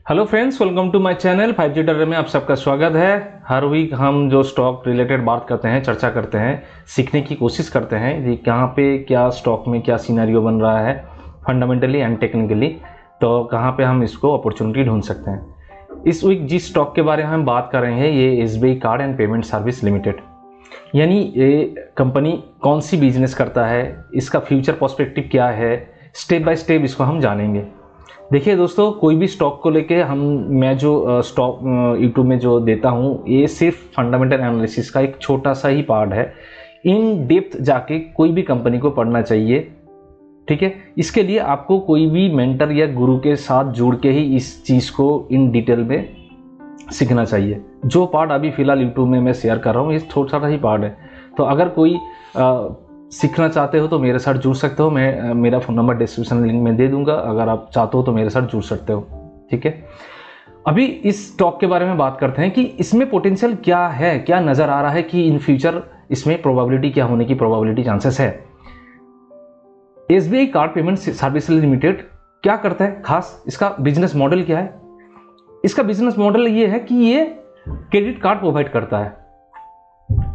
Hello friends, welcome to my channel 5G trader में आप सबका स्वागत है। हर वीक हम जो स्टॉक रिलेटेड बात करते हैं, चर्चा करते हैं, सीखने की कोशिश करते हैं कि कहाँ पे क्या स्टॉक में क्या सिनेरियो बन रहा है फंडामेंटली एंड टेक्निकली, तो कहाँ पे हम इसको अपॉर्चुनिटी ढूंढ सकते हैं। इस वीक जिस स्टॉक के बारे में हम बात कर रहे हैं ये SBI card and payment service limited, यानी ये कंपनी कौन सी बिजनेस करता है, इसका फ्यूचर पर्सपेक्टिव क्या है, स्टेप बाय स्टेप इसको हम जानेंगे। देखिए दोस्तों, कोई भी स्टॉक को लेके मैं जो स्टॉक यूट्यूब में जो देता हूँ ये सिर्फ फंडामेंटल एनालिसिस का एक छोटा सा ही पार्ट है। इन डेप्थ जाके कोई भी कंपनी को पढ़ना चाहिए, ठीक है। इसके लिए आपको कोई भी मेंटर या गुरु के साथ जुड़ के ही इस चीज़ को इन डिटेल में सीखना चाहिए। जो पार्ट अभी फिलहाल यूट्यूब में मैं शेयर कर रहा हूँ ये छोटा सा ही पार्ट है। तो अगर कोई सीखना चाहते हो तो मेरे साथ जुड़ सकते हो। मैं मेरा फ़ोन नंबर डिस्क्रिप्शन लिंक में दे दूंगा, अगर आप चाहते हो तो मेरे साथ जुड़ सकते हो, ठीक है। अभी इस स्टॉक के बारे में बात करते हैं कि इसमें पोटेंशियल क्या है, क्या नज़र आ रहा है कि इन फ्यूचर इसमें प्रोबेबिलिटी क्या होने की प्रोबेबिलिटी चांसेस है। SBI card payment service limited क्या करता है, खास इसका बिजनेस मॉडल क्या है। इसका बिजनेस मॉडल ये है कि ये क्रेडिट कार्ड प्रोवाइड करता है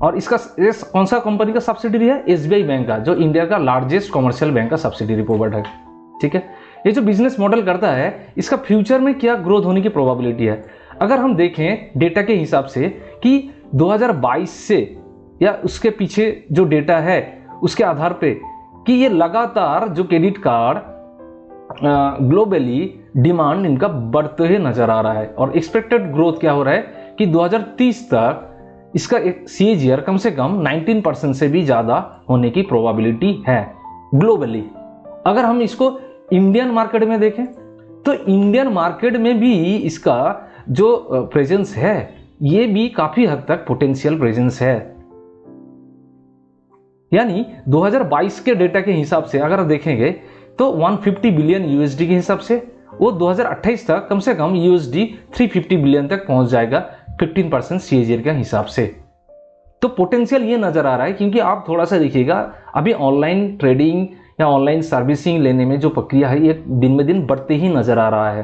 और इसका कौन सा कंपनी का सब्सिडरी है, SBI बैंक का, जो इंडिया का लार्जेस्ट कमर्शियल बैंक का सब्सिडरी प्रोवाइड है, ठीक है। ये जो बिजनेस मॉडल करता है इसका फ्यूचर में क्या ग्रोथ होने की प्रोबेबिलिटी है। अगर हम देखें डेटा के हिसाब से कि 2022 से या उसके पीछे जो डेटा है उसके आधार पे कि ये लगातार जो क्रेडिट कार्ड ग्लोबली डिमांड इनका बढ़ते हुए नजर आ रहा है और एक्सपेक्टेड ग्रोथ क्या हो रहा है कि 2030 तक इसका एक CAGR कम से कम 19% से भी ज़्यादा होने की प्रोबेबिलिटी है ग्लोबली। अगर हम इसको इंडियन मार्केट में देखें तो इंडियन मार्केट में भी इसका जो प्रेजेंस है ये भी काफ़ी हद तक पोटेंशियल प्रेजेंस है। यानी 2022 के डेटा के हिसाब से अगर देखेंगे तो 150 बिलियन USD के हिसाब से वो 2028 तक कम से कम USD 350 बिलियन तक पहुंच जाएगा 15% CAGR के हिसाब से। तो पोटेंशियल ये नजर आ रहा है, क्योंकि आप थोड़ा सा देखिएगा अभी ऑनलाइन ट्रेडिंग या ऑनलाइन सर्विसिंग लेने में जो प्रक्रिया है ये दिन में दिन बढ़ते ही नजर आ रहा है।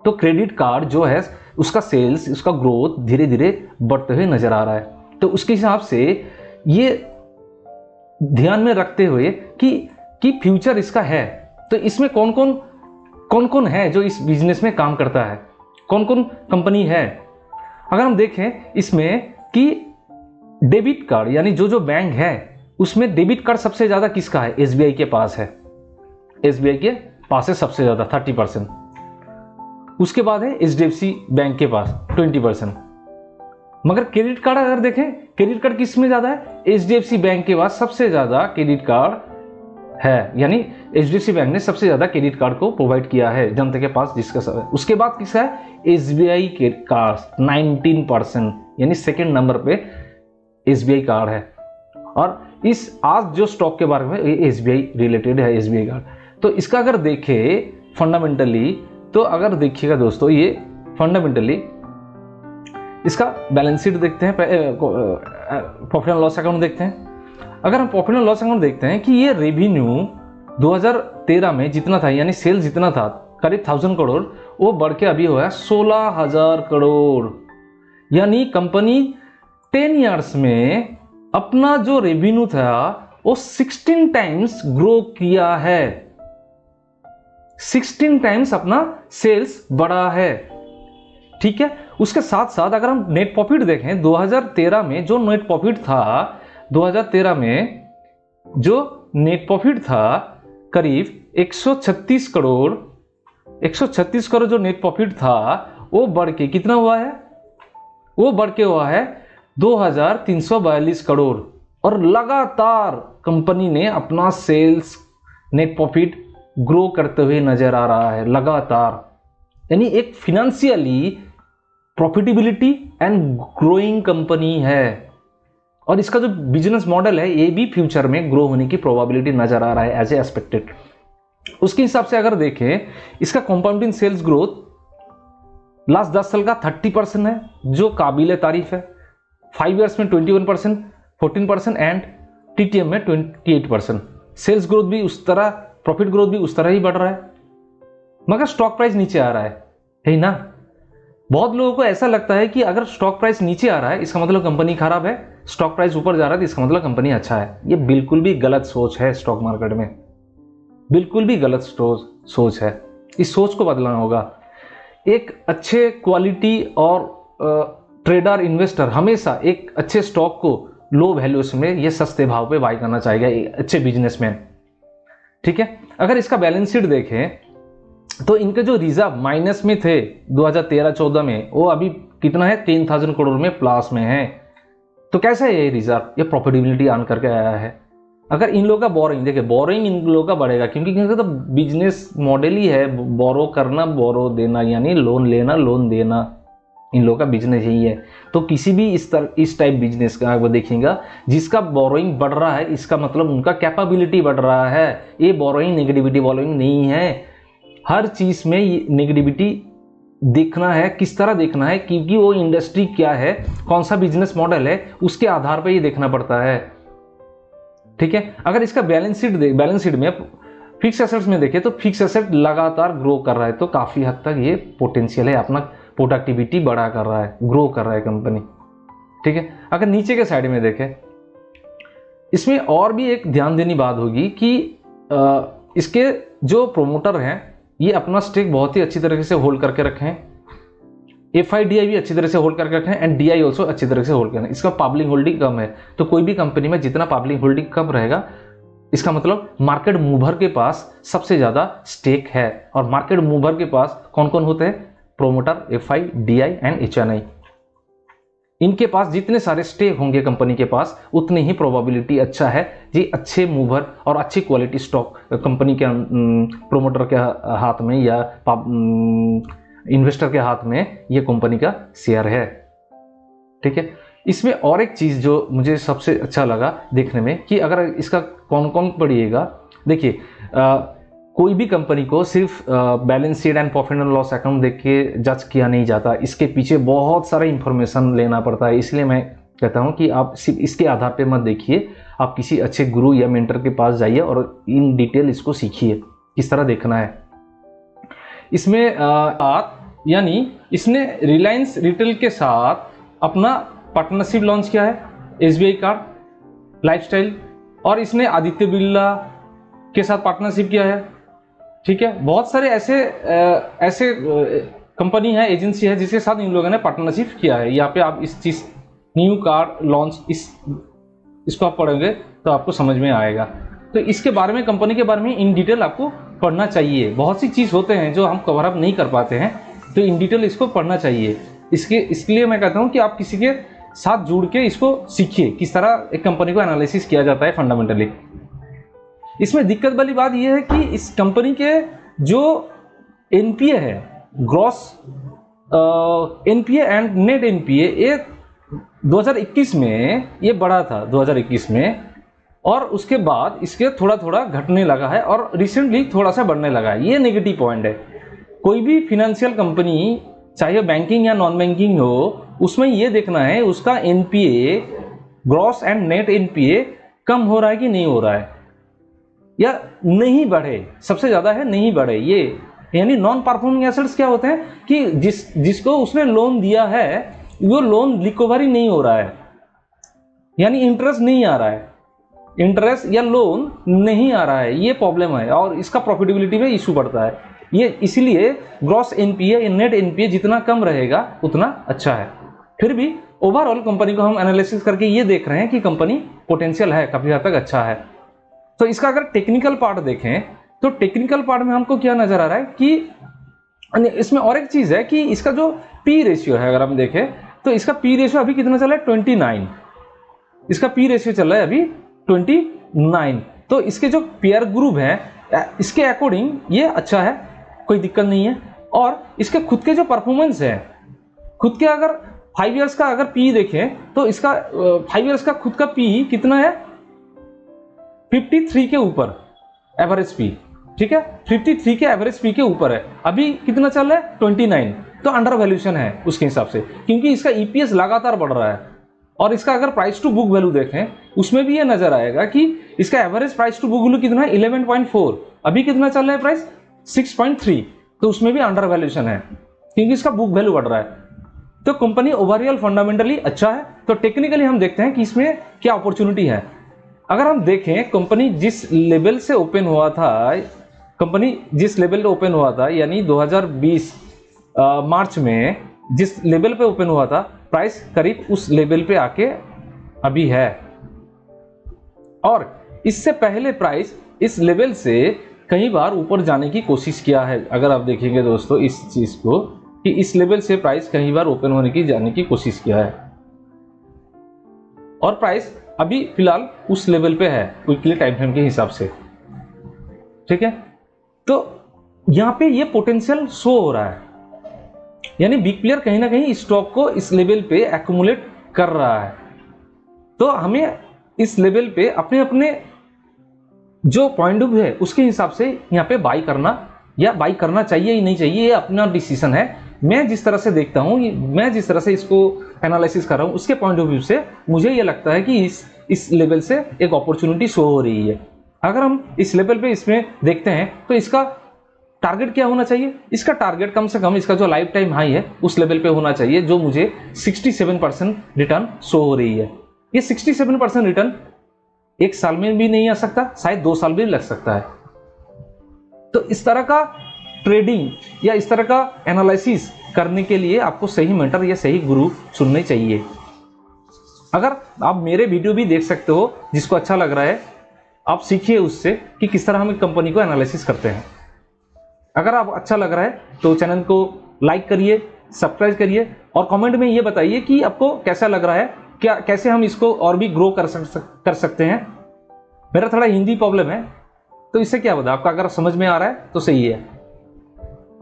तो क्रेडिट कार्ड जो है उसका सेल्स, उसका ग्रोथ धीरे धीरे बढ़ते हुए नजर आ रहा है। तो उसके हिसाब से ये ध्यान में रखते हुए कि फ्यूचर इसका है, तो इसमें कौन कौन है जो इस बिजनेस में काम करता है, कौन कौन कंपनी है। अगर हम देखें इसमें कि डेबिट कार्ड यानी जो बैंक है उसमें डेबिट कार्ड सबसे ज़्यादा किसका है, SBI के पास है। SBI के पास है सबसे ज़्यादा 30%। उसके बाद है HDFC बैंक के पास 20%। मगर क्रेडिट कार्ड अगर देखें, क्रेडिट कार्ड किस में ज़्यादा है, HDFC बैंक के पास सबसे ज़्यादा क्रेडिट कार्ड है, यानी HDFC बैंक ने सबसे ज्यादा क्रेडिट कार्ड को प्रोवाइड किया है जनता के पास, जिसका सब है। उसके बाद किसका है, SBI के कार्ड 19%, यानी सेकंड नंबर पे SBI कार्ड है। और इस आज जो स्टॉक के बारे में ये SBI रिलेटेड है, SBI कार्ड। तो इसका अगर देखें फंडामेंटली, तो अगर देखिएगा दोस्तों ये फंडामेंटली इसका बैलेंस शीट देखते हैं, प्रॉफिट एंड लॉस अकाउंट देखते हैं। अगर हम प्रॉफिट एंड लॉस अकाउंट देखते हैं कि ये रेवेन्यू 2013 में जितना था, यानी सेल जितना था करीब 1000 करोड़, वो बढ़ के अभी हुआ है 16,000 करोड़। यानी कंपनी 10 ईयर्स में अपना जो रेवेन्यू था वो 16 टाइम्स ग्रो किया है, 16 टाइम्स अपना सेल्स बढ़ा है, ठीक है। उसके साथ साथ अगर हम नेट प्रॉफिट देखें 2013 में जो नेट प्रॉफिट था, 2013 में जो नेट प्रॉफिट था करीब 136 करोड़, 136 करोड़ जो नेट प्रॉफिट था वो बढ़ के कितना हुआ है, वो बढ़ के हुआ है 2342 करोड़। और लगातार कंपनी ने अपना सेल्स नेट प्रॉफिट ग्रो करते हुए नजर आ रहा है लगातार, यानी एक financially profitability and growing company है। और इसका जो बिजनेस मॉडल है ये भी फ्यूचर में ग्रो होने की प्रोबेबिलिटी नजर आ रहा है एज ए एक्सपेक्टेड। उसके हिसाब से अगर देखें इसका कंपाउंडिंग सेल्स ग्रोथ लास्ट 10 साल का 30% है, जो काबिल तारीफ है। 5 इयर्स में 21%, 14% एंड TTM में 28%। सेल्स ग्रोथ भी उस तरह, प्रॉफिट ग्रोथ भी उस तरह ही बढ़ रहा है, मगर स्टॉक प्राइस नीचे आ रहा है। है ना। बहुत लोगों को ऐसा लगता है कि अगर स्टॉक प्राइस नीचे आ रहा है इसका मतलब कंपनी खराब है, स्टॉक प्राइस ऊपर जा रहा है तो इसका मतलब कंपनी अच्छा है। ये बिल्कुल भी गलत सोच है स्टॉक मार्केट में, बिल्कुल भी गलत सोच है। इस सोच को बदलना होगा। एक अच्छे क्वालिटी और ट्रेडर इन्वेस्टर हमेशा एक अच्छे स्टॉक को लो वैल्यूएशन में ये सस्ते भाव पे बाय करना चाहेगा, एक अच्छे बिजनेसमैन। ठीक है, अगर इसका बैलेंस शीट देखें तो इनके जो रिजर्व माइनस में थे 2013-14 में, वो अभी कितना है, 10,000 करोड़ में प्लस में है। तो कैसा है ये रिजर्व, ये प्रॉफिटेबिलिटी आन करके आया है। अगर इन लोगों का बोरोइंग देखिए, बोरोइंग इन लोगों का बढ़ेगा क्योंकि इनका तो बिजनेस मॉडल ही है बोरो करना, बोरो देना, यानी लोन लेना लोन देना, इन लोगों का बिजनेस यही है। तो किसी भी इस टाइप बिजनेस का आप देखिएगा जिसका बोरोइंग बढ़ रहा है, इसका मतलब उनका कैपेबिलिटी बढ़ रहा है। ये बोरोइंग नेगेटिविटी बोरोइंग नहीं है। हर चीज में नेगेटिविटी देखना है, किस तरह देखना है, क्योंकि वो इंडस्ट्री क्या है, कौन सा बिजनेस मॉडल है, उसके आधार पर ये देखना पड़ता है। ठीक है, अगर इसका बैलेंस शीट में फिक्स एसेट्स में देखें तो फिक्स एसेट लगातार ग्रो कर रहा है, तो काफी हद तक ये पोटेंशियल है, अपना प्रोडक्टिविटी बढ़ा कर रहा है, ग्रो कर रहा है कंपनी। ठीक है, अगर नीचे के साइड में देखें, इसमें और भी एक ध्यान देनी बात होगी कि इसके जो प्रोमोटर हैं ये अपना स्टेक बहुत ही अच्छी तरीके से होल्ड करके रखे हैं, FIDI भी अच्छी तरह से होल्ड करके रखे हैं, एंड DI ऑल्सो अच्छी तरह से होल्ड करना है। इसका पब्लिक होल्डिंग कम है, तो कोई भी कंपनी में जितना पब्लिक होल्डिंग कम रहेगा, इसका मतलब मार्केट मूवर के पास सबसे ज्यादा स्टेक है। और मार्केट मूवर के पास कौन कौन होते हैं, प्रोमोटर, FIDI एंड HNI। इनके पास जितने सारे स्टेक होंगे कंपनी के पास, उतनी ही प्रोबेबिलिटी अच्छा है जी अच्छे मूवर और अच्छी क्वालिटी स्टॉक कंपनी के प्रोमोटर के हाथ में या इन्वेस्टर के हाथ में ये कंपनी का शेयर है। ठीक है, इसमें और एक चीज जो मुझे सबसे अच्छा लगा देखने में कि अगर इसका कौन कौन पढ़िएगा, देखिए कोई भी कंपनी को सिर्फ balance sheet and profit and loss account देख के जज किया नहीं जाता, इसके पीछे बहुत सारा इंफॉर्मेशन लेना पड़ता है। इसलिए मैं कहता हूं कि आप सिर्फ इसके आधार पे मत देखिए, आप किसी अच्छे गुरु या मेंटर के पास जाइए और इन डिटेल इसको सीखिए किस तरह देखना है। इसमें यानी इसने रिलायंस रिटेल के साथ अपना पार्टनरशिप लॉन्च किया है, SBI कार्ड लाइफस्टाइल, और इसने आदित्य बिरला के साथ पार्टनरशिप किया है। ठीक है, बहुत सारे ऐसे कंपनी है, एजेंसी है जिसके साथ इन लोगों ने पार्टनरशिप किया है। यहाँ पे आप इस चीज न्यू कार्ड लॉन्च इसको आप पढ़ोगे तो आपको समझ में आएगा। तो इसके बारे में, कंपनी के बारे में इन डिटेल आपको पढ़ना चाहिए। बहुत सी चीज होते हैं जो हम कवर अप नहीं कर पाते हैं, तो इन डिटेल इसको पढ़ना चाहिए। इसके लिए मैं कहता हूं कि आप किसी के साथ जुड़ के इसको सीखिए किस तरह एक कंपनी को एनालिसिस किया जाता है फंडामेंटली। इसमें दिक्कत वाली बात यह है कि इस कंपनी के जो NPA है, gross NPA and net NPA, ये 2021 में ये बढ़ा था 2021 में, और उसके बाद इसके थोड़ा थोड़ा घटने लगा है और रिसेंटली थोड़ा सा बढ़ने लगा है। ये नेगेटिव पॉइंट है। कोई भी फिनेंशियल कंपनी, चाहे बैंकिंग या नॉन बैंकिंग हो, उसमें ये देखना है उसका NPA, gross and net NPA कम हो रहा है कि नहीं हो रहा है, या नहीं बढ़े, सबसे ज्यादा है नहीं बढ़े। ये यानी नॉन परफॉर्मिंग एसेट्स क्या होते हैं कि जिसको उसने लोन दिया है वो लोन रिकवरी नहीं हो रहा है, यानी इंटरेस्ट नहीं आ रहा है, इंटरेस्ट या लोन नहीं आ रहा है, ये प्रॉब्लम है और इसका प्रॉफिटेबिलिटी में इशू पड़ता है। ये इसीलिए ग्रॉस NPA नेट NPA जितना कम रहेगा उतना अच्छा है। फिर भी ओवरऑल कंपनी को हम एनालिसिस करके ये देख रहे हैं कि कंपनी पोटेंशियल है, काफी हद तक अच्छा है। तो इसका अगर टेक्निकल पार्ट देखें तो टेक्निकल पार्ट में हमको क्या नजर आ रहा है कि इसमें और एक चीज है कि इसका जो P रेशियो है, अगर हम देखें तो इसका P रेशियो अभी कितना चला है, 29। इसका P रेशियो चल रहा है अभी 29। तो इसके जो पेयर ग्रुप है इसके अकॉर्डिंग ये अच्छा है, कोई दिक्कत नहीं है। और इसके खुद के जो परफॉर्मेंस है, खुद के अगर 5 इयर्स का अगर P देखें तो इसका 5 इयर्स का खुद का P कितना है, 53 के ऊपर एवरेज P। ठीक है, 53 के एवरेज P के ऊपर है। अभी कितना चल रहा है, 29। तो अंडर वैल्यूएशन है उसके हिसाब से, क्योंकि इसका EPS लगातार बढ़ रहा है। और इसका अगर प्राइस टू बुक वैल्यू देखें उसमें भी ये नजर आएगा कि इसका average price to book value कितना है, 11.4। अभी कितना चल रहा है प्राइस, 6.3। तो उसमें भी अंडर वैल्यूएशन है, क्योंकि इसका बुक वैल्यू बढ़ रहा है। तो कंपनी ओवरऑल फंडामेंटली अच्छा है। तो टेक्निकली हम देखते हैं कि इसमें क्या अपॉर्चुनिटी है। अगर हम देखें कंपनी जिस लेवल से ओपन हुआ था, यानी 2020 मार्च में जिस लेवल पे ओपन हुआ था, प्राइस करीब उस लेवल पे आके अभी है। और इससे पहले प्राइस इस लेवल से कई बार ऊपर जाने की कोशिश किया है। अगर आप देखेंगे दोस्तों इस चीज को, कि इस लेवल से प्राइस कई बार ओपन होने की जाने की कोशिश किया है, और प्राइस अभी फिलहाल उस लेवल पे है वीकली टाइम फ्रेम के हिसाब से। ठीक है, तो यहां पे ये पोटेंशियल शो हो रहा है, यानी बिग प्लेयर कहीं ना कहीं स्टॉक को इस लेवल पे एक्यूमुलेट कर रहा है। तो हमें इस लेवल पे अपने अपने जो पॉइंट ऑफ व्यू है उसके हिसाब से यहाँ पे बाई करना या बाई करना चाहिए ही नहीं चाहिए, ये अपना डिसीजन है। मैं जिस तरह से देखता हूँ, मैं जिस तरह से इसको एनालिसिस कर रहा हूँ, उसके पॉइंट ऑफ व्यू से मुझे ये लगता है कि इस लेवल से एक अपॉर्चुनिटी शो हो रही है। अगर हम इस लेवल पे इसमें देखते हैं तो इसका टारगेट क्या होना चाहिए? इसका टारगेट कम से कम इसका जो लाइफ टाइम हाई है उस लेवल पे होना चाहिए, जो मुझे 67% रिटर्न शो हो रही है। ये 67% रिटर्न एक साल में भी नहीं आ सकता, शायद 2 साल भी लग सकता है। तो इस तरह का ट्रेडिंग या इस तरह का एनालिसिस करने के लिए आपको सही मेंटर या सही गुरु चुनने चाहिए। अगर आप मेरे वीडियो भी देख सकते हो, जिसको अच्छा लग रहा है आप सीखिए उससे कि किस तरह हम एक कंपनी को एनालिसिस करते हैं। अगर आप अच्छा लग रहा है तो चैनल को लाइक करिए, सब्सक्राइब करिए, और कमेंट में ये बताइए कि आपको कैसा लग रहा है, क्या कैसे हम इसको और भी ग्रो कर सकते हैं। मेरा थोड़ा हिंदी प्रॉब्लम है, तो इससे क्या होता है, आपका अगर समझ में आ रहा है तो सही है।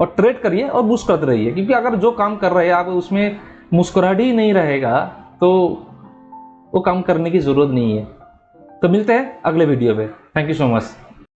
और ट्रेड करिए और मुस्कुराते रहिए, क्योंकि अगर जो काम कर रहे हैं आप उसमें मुस्कुराहट ही नहीं रहेगा तो वो काम करने की जरूरत नहीं है। तो मिलते हैं अगले वीडियो पे। Thank you so much.